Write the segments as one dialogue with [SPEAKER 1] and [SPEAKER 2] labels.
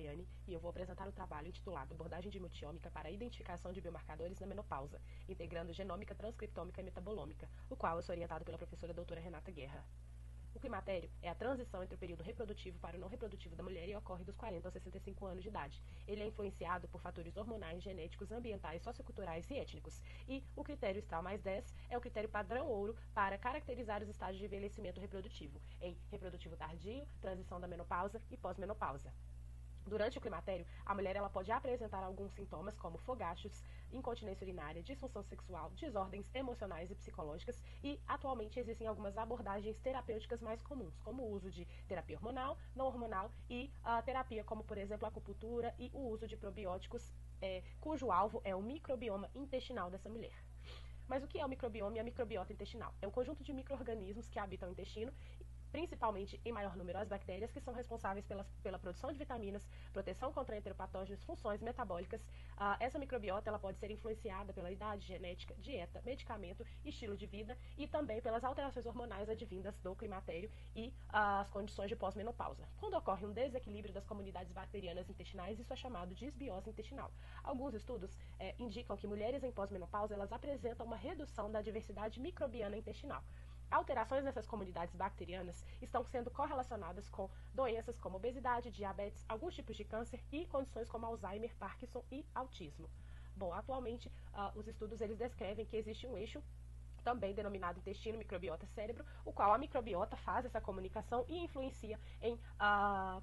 [SPEAKER 1] Daiane e eu vou apresentar o trabalho intitulado Abordagem de Multiômica para a Identificação de Biomarcadores na Menopausa, integrando genômica, transcriptômica e metabolômica, o qual eu sou orientado pela professora doutora Renata Guerra. O climatério é a transição entre o período reprodutivo para o não reprodutivo da mulher e ocorre dos 40 aos 65 anos de idade. Ele é influenciado por fatores hormonais, genéticos, ambientais, socioculturais e étnicos. E o critério STAL mais 10 é o critério padrão ouro para caracterizar os estágios de envelhecimento reprodutivo, em reprodutivo tardio, transição da menopausa e pós-menopausa. Durante o climatério, a mulher ela pode apresentar alguns sintomas como fogachos, incontinência urinária, disfunção sexual, desordens emocionais e psicológicas e atualmente existem algumas abordagens terapêuticas mais comuns, como o uso de terapia hormonal, não hormonal e a terapia como, por exemplo, a acupuntura e o uso de probióticos, cujo alvo é o microbioma intestinal dessa mulher. Mas o que é o microbioma e a microbiota intestinal? É um conjunto de micro-organismos que habitam o intestino, principalmente em maior número as bactérias, que são responsáveis pela produção de vitaminas, proteção contra enteropatógenos, funções metabólicas. Essa microbiota ela pode ser influenciada pela idade, genética, dieta, medicamento, estilo de vida e também pelas alterações hormonais advindas do climatério e as condições de pós-menopausa. Quando ocorre um desequilíbrio das comunidades bacterianas intestinais, isso é chamado de desbiose intestinal. Alguns estudos indicam que mulheres em pós-menopausa elas apresentam uma redução da diversidade microbiana intestinal. Alterações nessas comunidades bacterianas estão sendo correlacionadas com doenças como obesidade, diabetes, alguns tipos de câncer e condições como Alzheimer, Parkinson e autismo. Bom, atualmente os estudos eles descrevem que existe um eixo também denominado intestino, microbiota, cérebro, o qual a microbiota faz essa comunicação e influencia em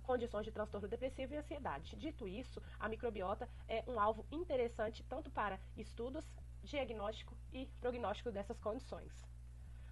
[SPEAKER 1] condições de transtorno depressivo e ansiedade. Dito isso, a microbiota é um alvo interessante tanto para estudos, diagnóstico e prognóstico dessas condições.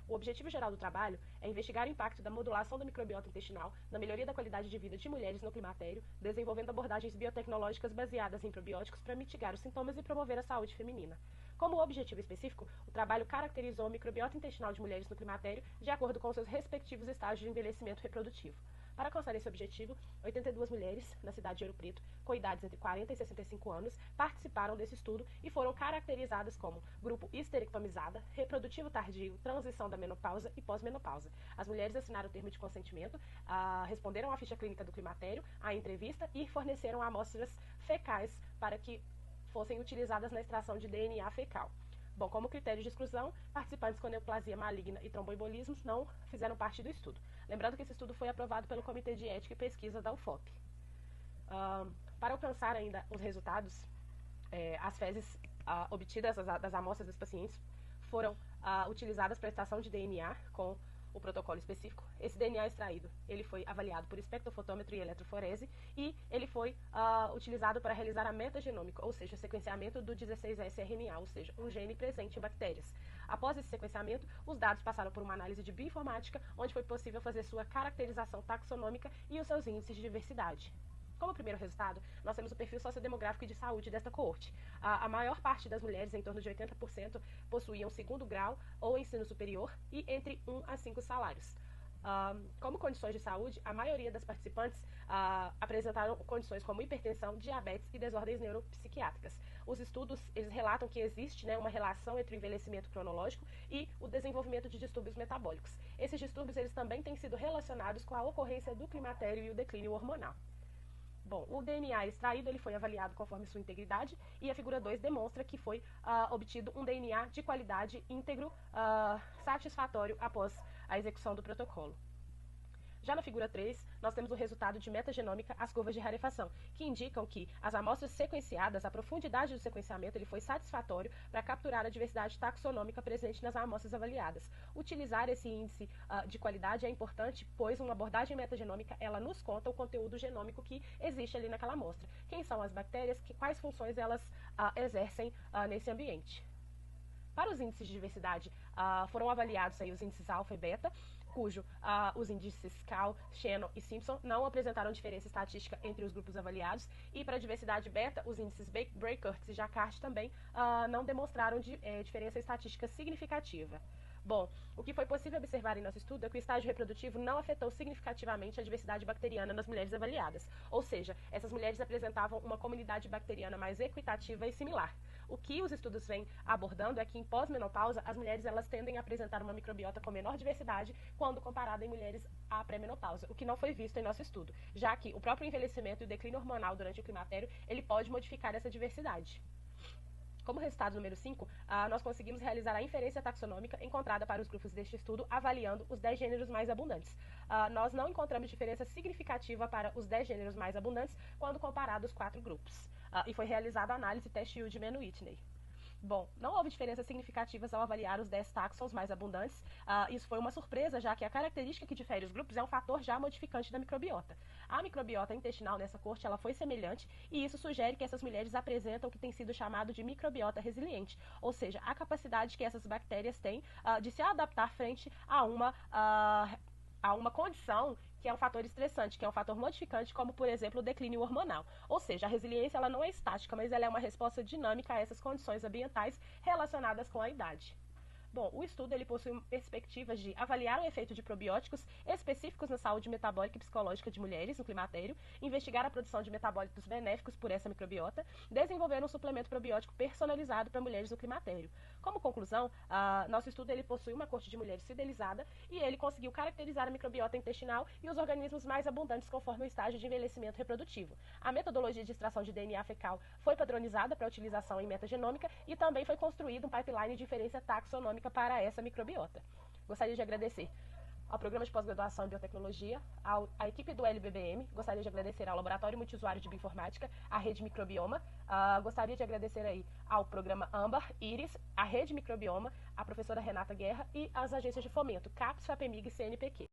[SPEAKER 1] O objetivo geral do trabalho é investigar o impacto da modulação da microbiota intestinal na melhoria da qualidade de vida de mulheres no climatério, desenvolvendo abordagens biotecnológicas baseadas em probióticos para mitigar os sintomas e promover a saúde feminina. Como objetivo específico, o trabalho caracterizou a microbiota intestinal de mulheres no climatério de acordo com seus respectivos estágios de envelhecimento reprodutivo. Para alcançar esse objetivo, 82 mulheres, na cidade de Ouro Preto, com idades entre 40 e 65 anos, participaram desse estudo e foram caracterizadas como grupo histerectomizada, reprodutivo tardio, transição da menopausa e pós-menopausa. As mulheres assinaram o termo de consentimento, responderam à ficha clínica do climatério, à entrevista e forneceram amostras fecais para que fossem utilizadas na extração de DNA fecal. Bom, como critério de exclusão, participantes com neoplasia maligna e tromboembolismos não fizeram parte do estudo. Lembrando que esse estudo foi aprovado pelo Comitê de Ética e Pesquisa da UFOP. Para alcançar ainda os resultados, as fezes obtidas das amostras dos pacientes foram utilizadas para a extração de DNA com o protocolo específico. Esse DNA extraído, ele foi avaliado por espectrofotômetro e eletroforese e ele foi utilizado para realizar a metagenômica, ou seja, o sequenciamento do 16S-RNA, ou seja, um gene presente em bactérias. Após esse sequenciamento, os dados passaram por uma análise de bioinformática, onde foi possível fazer sua caracterização taxonômica e os seus índices de diversidade. Como primeiro resultado, nós temos o perfil sociodemográfico e de saúde desta coorte. A maior parte das mulheres, em torno de 80%, possuíam segundo grau ou ensino superior e entre 1 a 5 salários. Como condições de saúde, a maioria das participantes apresentaram condições como hipertensão, diabetes e desordens neuropsiquiátricas. Os estudos eles relatam que existe uma relação entre o envelhecimento cronológico e o desenvolvimento de distúrbios metabólicos. Esses distúrbios eles também têm sido relacionados com a ocorrência do climatério e o declínio hormonal. Bom, o DNA extraído ele foi avaliado conforme sua integridade e a figura 2 demonstra que foi obtido um DNA de qualidade íntegro, satisfatório após a execução do protocolo. Já na figura 3, nós temos o resultado de metagenômica, as curvas de rarefação, que indicam que as amostras sequenciadas, a profundidade do sequenciamento, ele foi satisfatório para capturar a diversidade taxonômica presente nas amostras avaliadas. Utilizar esse índice de qualidade é importante, pois uma abordagem metagenômica, ela nos conta o conteúdo genômico que existe ali naquela amostra. Quem são as bactérias, quais funções elas exercem nesse ambiente. Para os índices de diversidade, foram avaliados aí os índices alfa e beta, cujo os índices Cal, Shannon e Simpson não apresentaram diferença estatística entre os grupos avaliados, e para a diversidade beta, os índices Bray-Curtis e Jacquard também não demonstraram diferença estatística significativa. Bom, o que foi possível observar em nosso estudo é que o estágio reprodutivo não afetou significativamente a diversidade bacteriana nas mulheres avaliadas, ou seja, essas mulheres apresentavam uma comunidade bacteriana mais equitativa e similar. O que os estudos vêm abordando é que em pós-menopausa, as mulheres elas tendem a apresentar uma microbiota com menor diversidade quando comparada em mulheres à pré-menopausa, o que não foi visto em nosso estudo, já que o próprio envelhecimento e o declínio hormonal durante o climatério, ele pode modificar essa diversidade. Como resultado número 5, nós conseguimos realizar a inferência taxonômica encontrada para os grupos deste estudo, avaliando os 10 gêneros mais abundantes. Nós não encontramos diferença significativa para os 10 gêneros mais abundantes quando comparado os 4 grupos. E foi realizada a análise teste Udman-Whitney. Bom, não houve diferenças significativas ao avaliar os 10 táxons mais abundantes. Isso foi uma surpresa, já que a característica que difere os grupos é um fator já modificante da microbiota. A microbiota intestinal nessa corte ela foi semelhante e isso sugere que essas mulheres apresentam o que tem sido chamado de microbiota resiliente, ou seja, a capacidade que essas bactérias têm de se adaptar frente a uma condição que é um fator estressante, que é um fator modificante, como, por exemplo, o declínio hormonal. Ou seja, a resiliência ela não é estática, mas ela é uma resposta dinâmica a essas condições ambientais relacionadas com a idade. Bom, o estudo ele possui perspectivas de avaliar o efeito de probióticos específicos na saúde metabólica e psicológica de mulheres no climatério, investigar a produção de metabólitos benéficos por essa microbiota, desenvolver um suplemento probiótico personalizado para mulheres no climatério. Como conclusão, nosso estudo ele possui uma corte de mulheres fidelizada e ele conseguiu caracterizar a microbiota intestinal e os organismos mais abundantes conforme o estágio de envelhecimento reprodutivo. A metodologia de extração de DNA fecal foi padronizada para utilização em metagenômica e também foi construído um pipeline de inferência taxonômica para essa microbiota. Gostaria de agradecer ao Programa de Pós-Graduação em Biotecnologia, à equipe do LBBM, gostaria de agradecer ao Laboratório Multiusuário de Bioinformática, à Rede Microbioma, gostaria de agradecer aí ao Programa AMBAR, IRIS, à Rede Microbioma, à professora Renata Guerra e às agências de fomento, CAPES, FAPEMIG e CNPq.